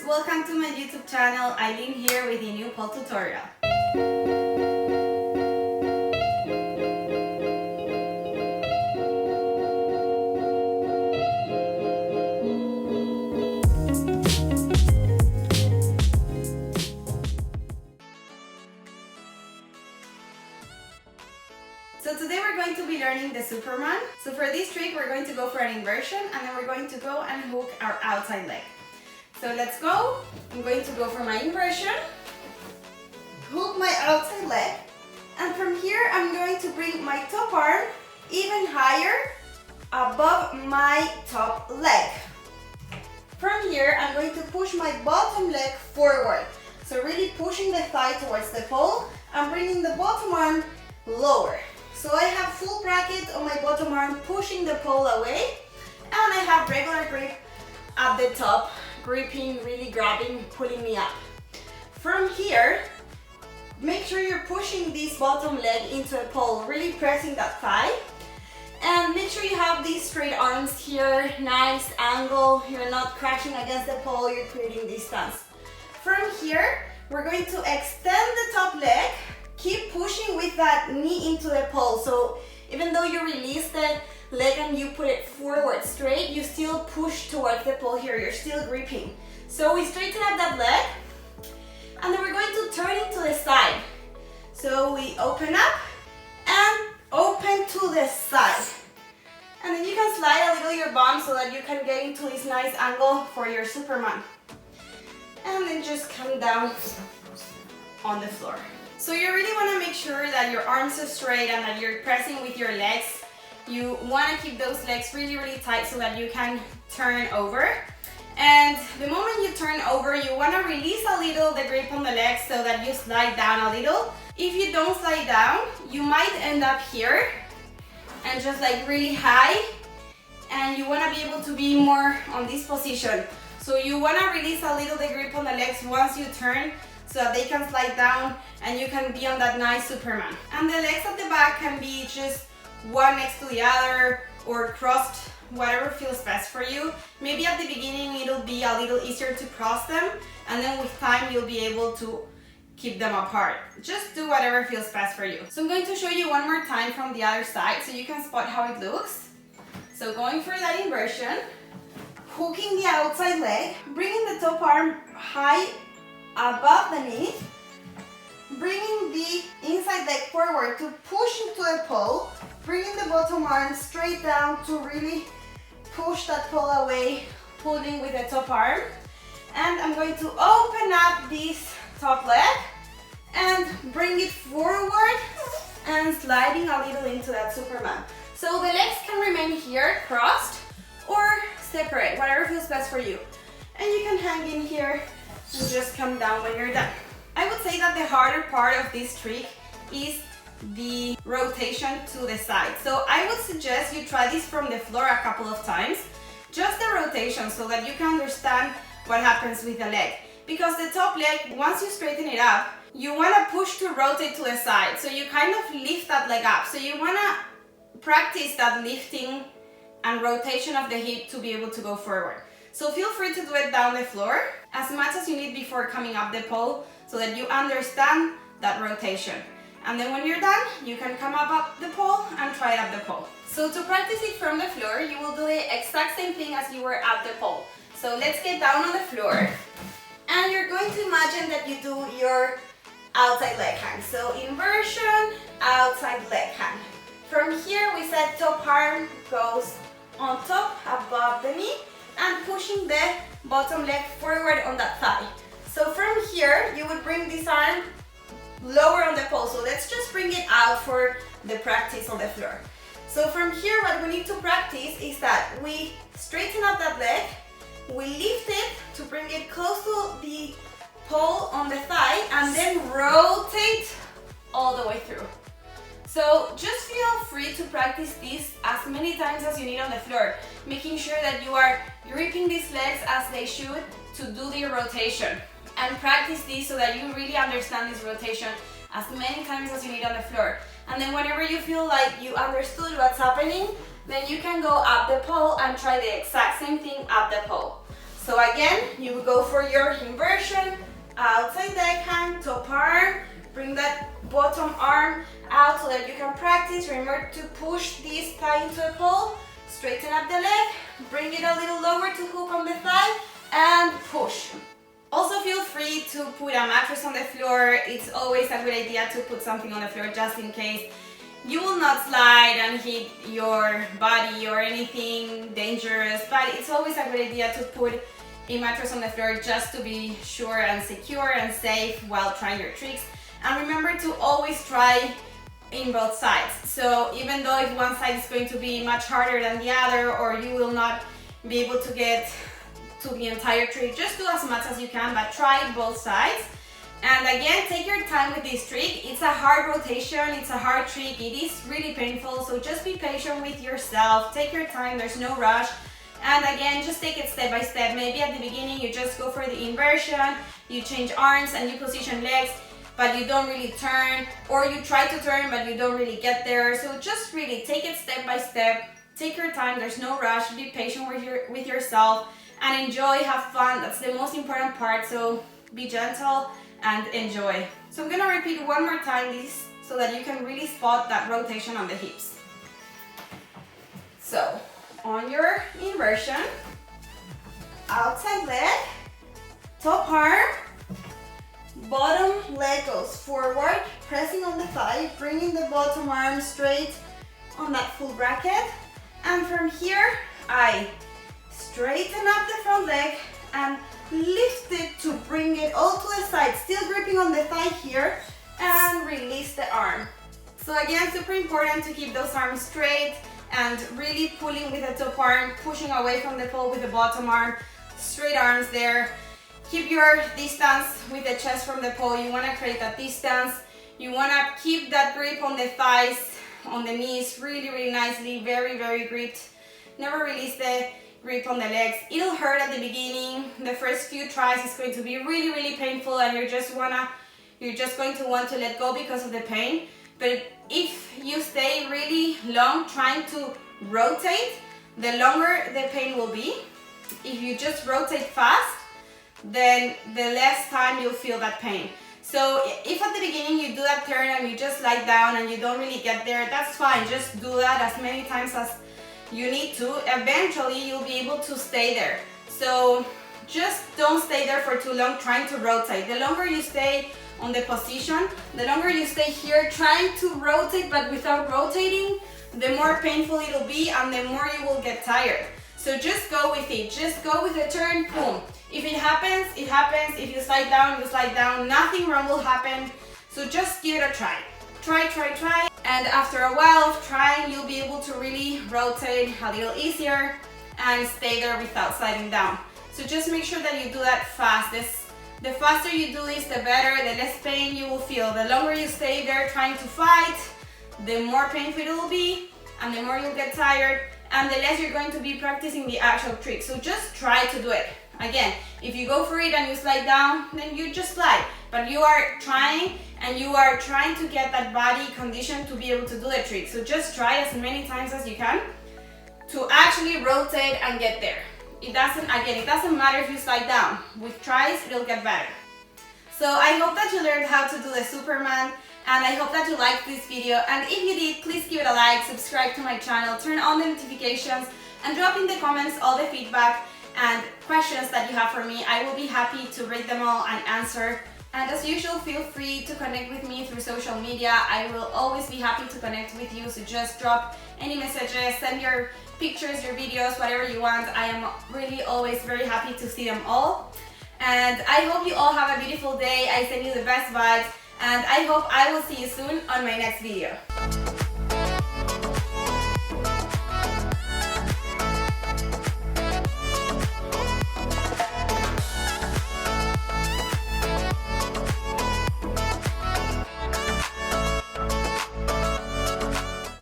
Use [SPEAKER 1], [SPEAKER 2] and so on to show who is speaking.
[SPEAKER 1] welcome to my YouTube channel. Eileen here with a new pole tutorial. So today we're going to be learning the Superman. So for this trick we're going to go for an inversion and then we're going to go and hook our outside leg. So let's go. I'm going to go for my inversion, hook my outside leg, and from here I'm going to bring my top arm even higher above my top leg. From here I'm going to push my bottom leg forward. So really pushing the thigh towards the pole and bringing the bottom arm lower. So I have full bracket on my bottom arm pushing the pole away, and I have regular grip at the top, gripping, really grabbing, pulling me up. From here, make sure you're pushing this bottom leg into a pole, really pressing that thigh. And make sure you have these straight arms here, nice angle, you're not crashing against the pole, you're creating distance. From here, we're going to extend the top leg. Keep pushing with that knee into the pole. So even though you release the leg and you put it forward straight, you still push towards the pole here. You're still gripping. So we straighten up that leg and then we're going to turn it to the side. So we open up and open to the side. And then you can slide a little your bum so that you can get into this nice angle for your Superman. And then just come down on the floor. So you really want to make sure that your arms are straight and that you're pressing with your legs. You want to keep those legs really, really tight so that you can turn over. And the moment you turn over, you want to release a little the grip on the legs so that you slide down a little. If you don't slide down, you might end up here and just like really high. And you want to be able to be more on this position. So you want to release a little the grip on the legs once you turn, so that they can slide down and you can be on that nice Superman. And the legs at the back can be just one next to the other or crossed, whatever feels best for you. Maybe at the beginning it'll be a little easier to cross them, and then with time you'll be able to keep them apart. Just do whatever feels best for you. So I'm going to show you one more time from the other side so you can spot how it looks. So going for that inversion, hooking the outside leg, bringing the top arm high above the knee, bringing the inside leg forward to push into the pole, bringing the bottom arm straight down to really push that pole away, pulling with the top arm. And I'm going to open up this top leg and bring it forward and sliding a little into that Superman. So the legs can remain here crossed or separate, whatever feels best for you. And you can hang in here and just come down when you're done. I would say that the harder part of this trick is the rotation to the side. So I would suggest you try this from the floor a couple of times, just the rotation, so that you can understand what happens with the leg. Because the top leg, once you straighten it up, you want to push to rotate to the side. So you kind of lift that leg up. So you want to practice that lifting and rotation of the hip to be able to go forward. So feel free to do it down the floor as much as you need before coming up the pole so that you understand that rotation. And then when you're done, you can come up the pole and try it up the pole. So to practice it from the floor, you will do the exact same thing as you were at the pole. So let's get down on the floor. And you're going to imagine that you do your outside leg hang. So inversion, outside leg hang. From here we said top arm goes on top above the knee and pushing the bottom leg forward on that thigh. So from here, you would bring this arm lower on the pole. So let's just bring it out for the practice on the floor. So from here, what we need to practice is that we straighten up that leg, we lift it to bring it close to the pole on the thigh, and then rotate all the way through. So just feel free to practice this as many times as you need on the floor, making sure that you are gripping these legs as they should to do the rotation. And practice this so that you really understand this rotation as many times as you need on the floor. And then whenever you feel like you understood what's happening, then you can go up the pole and try the exact same thing up the pole. So again, you will go for your inversion, outside leg hang, top arm, bring that bottom arm out so that you can practice. Remember to push this thigh into a pole, straighten up the leg, bring it a little lower to hook on the thigh, and push. Also feel free to put a mattress on the floor. It's always a good idea to put something on the floor just in case. You will not slide and hit your body or anything dangerous, but it's always a good idea to put a mattress on the floor just to be sure and secure and safe while trying your tricks. And remember to always try in both sides. So even though if one side is going to be much harder than the other, or you will not be able to get to the entire trick, just do as much as you can, but try both sides. And again, take your time with this trick. It's a hard rotation, it's a hard trick, it is really painful, so just be patient with yourself, take your time, there's no rush. And again, just take it step by step. Maybe at the beginning you just go for the inversion, you change arms and you position legs, but you don't really turn, or you try to turn but you don't really get there. So just really take it step by step, take your time, there's no rush, be patient with yourself and enjoy, have fun. That's the most important part, so be gentle and enjoy. So I'm gonna repeat one more time this so that you can really spot that rotation on the hips. So on your inversion, outside leg, top arm, bottom leg goes forward, pressing on the thigh, bringing the bottom arm straight on that full bracket. And from here, I straighten up the front leg and lift it to bring it all to the side, still gripping on the thigh here, and release the arm. So again, super important to keep those arms straight and really pulling with the top arm, pushing away from the pole with the bottom arm, straight arms there. Keep your distance with the chest from the pole. You want to create that distance. You want to keep that grip on the thighs, on the knees, really, really nicely, very, very gripped. Never release the grip on the legs. It'll hurt at the beginning. The first few tries is going to be really, really painful, and you're just going to want to let go because of the pain. But if you stay really long trying to rotate, the longer the pain will be. If you just rotate fast, then the less time you'll feel that pain. So if at the beginning you do that turn and you just lie down and you don't really get there, that's fine. Just do that as many times as you need to. Eventually you'll be able to stay there. So just don't stay there for too long trying to rotate. The longer you stay on the position, the longer you stay here trying to rotate but without rotating, the more painful it'll be and the more you will get tired. So just go with it. Just go with the turn, boom. If it happens, it happens. If you slide down, you slide down. Nothing wrong will happen. So just give it a try. Try, try, try. And after a while of trying, you'll be able to really rotate a little easier and stay there without sliding down. So just make sure that you do that fast. The faster you do this, the better, the less pain you will feel. The longer you stay there trying to fight, the more painful it will be, and the more you'll get tired, and the less you're going to be practicing the actual trick. So just try to do it. Again, if you go for it and you slide down, then you just slide. But you are trying, and you are trying to get that body condition to be able to do the trick. So just try as many times as you can to actually rotate and get there. It doesn't matter if you slide down. With tries, it'll get better. So I hope that you learned how to do the Superman, and I hope that you liked this video. And if you did, please give it a like, subscribe to my channel, turn on the notifications, and drop in the comments all the feedback and questions that you have for me. I will be happy to read them all and answer. And as usual, feel free to connect with me through social media. I will always be happy to connect with you, so just drop any messages, send your pictures, your videos, whatever you want. I am really always very happy to see them all. And I hope you all have a beautiful day. I send you the best vibes, and I hope I will see you soon on my next video.